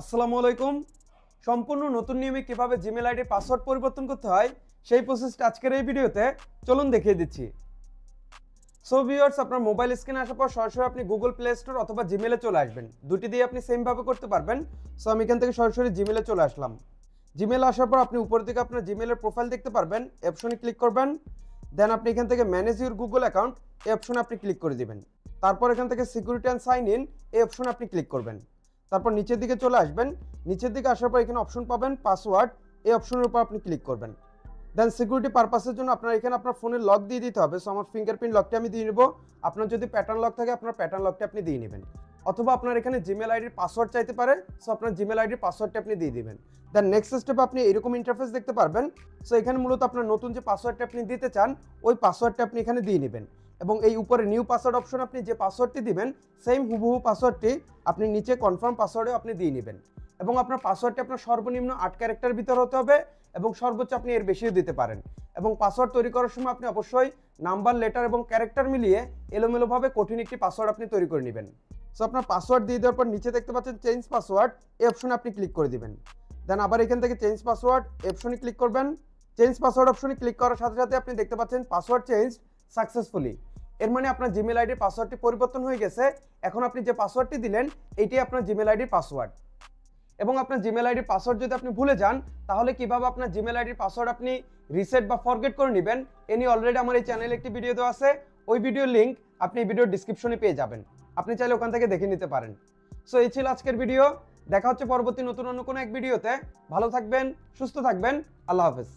আসসালামু আলাইকুম। সম্পূর্ণ নতুন নিয়মে কিভাবে জিমেল আইডির পাসওয়ার্ড পরিবর্তন করতে হয় সেই প্রসেসটা আজকের এই ভিডিওতে চলুন দেখিয়ে দিচ্ছি। সো ভিউয়ার্স, আপনার মোবাইল স্ক্রিনে আসার পর সরাসরি আপনি গুগল প্লে স্টোর অথবা জিমেলে চলে আসবেন। দুটি দিয়ে আপনি সেম ভাবে করতে পারবেন। সো আমি এখান থেকে সরাসরি জিমেলে চলে আসলাম। জিমেলে আসার পর আপনি উপর দিকে আপনার জিমেলের প্রোফাইল দেখতে পারবেন, এই অপশনে ক্লিক করবেন। দেন আপনি এখান থেকে ম্যানেজ ইউর গুগল অ্যাকাউন্ট, এই অপশনে আপনি ক্লিক করে দিবেন। তারপর এখান থেকে সিকিউরিটি অ্যান্ড সাইন ইন, এই অপশনে আপনি ক্লিক করবেন। তারপর নিচের দিকে চলে আসবেন। নিচের দিকে আসার পর এখানে অপশন পাবেন পাসওয়ার্ড, এই অপশনের উপর আপনি ক্লিক করবেন। দেন সিকিউরিটি পারপাসের জন্য আপনার এখানে আপনার ফোনের লক দিয়ে দিতে হবে। সো আমার ফিঙ্গারপ্রিন্ট লকটি আমি দিয়ে নেব। আপনার যদি প্যাটার্ন লক থাকে আপনার প্যাটার্ন লকটি আপনি দিয়ে নেবেন, অথবা আপনার এখানে জিমেল আইডির পাসওয়ার্ড চাইতে পারে। সো আপনার জিমেল আইডির পাসওয়ার্ডটি আপনি দিয়ে দিবেন। দেন নেক্সট স্টেপে আপনি এরকম ইন্টারফেস দেখতে পারবেন। সো এখানে মূলত আপনার নতুন যে পাসওয়ার্ডটি আপনি দিতে চান ওই পাসওয়ার্ডটি আপনি এখানে দিয়ে নেবেন, এবং এই উপরে নিউ পাসওয়ার্ড অপশন আপনি যে পাসওয়ার্ডটি দিবেন সেম হুবহু পাসওয়ার্ডটি আপনি নিচে কনফার্ম পাসওয়ার্ডেও আপনি দিয়ে নেবেন। এবং আপনার পাসওয়ার্ডটি আপনার সর্বনিম্ন 8 ক্যারেক্টার ভিতর হতে হবে, এবং সর্বোচ্চ আপনি এর বেশিও দিতে পারেন। এবং পাসওয়ার্ড তৈরি করার সময় আপনি অবশ্যই নাম্বার, লেটার এবং ক্যারেক্টার মিলিয়ে এলোমেলোভাবে কঠিন একটি পাসওয়ার্ড আপনি তৈরি করে নেবেন। সো আপনার পাসওয়ার্ড দিয়ে দেওয়ার পর নিচে দেখতে পাচ্ছেন চেঞ্জ পাসওয়ার্ড, এই অপশনে আপনি ক্লিক করে দিবেন। দেন আবার এখান থেকে চেঞ্জ পাসওয়ার্ড এই অপশনে ক্লিক করবেন। চেঞ্জ পাসওয়ার্ড অপশনে ক্লিক করার সাথে সাথে আপনি দেখতে পাচ্ছেন পাসওয়ার্ড চেঞ্জ সাকসেসফুলি। এর মানে আপনার জিমেল আইডির পাসওয়ার্ডটি পরিবর্তন হয়ে গেছে। এখন আপনি যে পাসওয়ার্ডটি দিলেন এইটাই আপনার জিমেল আইডির পাসওয়ার্ড। এবং আপনার জিমেল আইডির পাসওয়ার্ড যদি আপনি ভুলে যান তাহলে কিভাবে আপনার জিমেল আইডির পাসওয়ার্ড আপনি রিসেট বা ফরগেট করে নেবেন এ নিয়ে অলরেডি আমার এই চ্যানেলে একটি ভিডিও দেওয়া আছে। ওই ভিডিওর লিঙ্ক আপনি এই ভিডিওর ডিসক্রিপশনে পেয়ে যাবেন, আপনি চাইলে ওখান থেকে দেখে নিতে পারেন। সো এই ছিল আজকের ভিডিও। দেখা হচ্ছে পরবর্তী নতুন অন্য কোনো এক ভিডিওতে। ভালো থাকবেন, সুস্থ থাকবেন। আল্লাহ হাফেজ।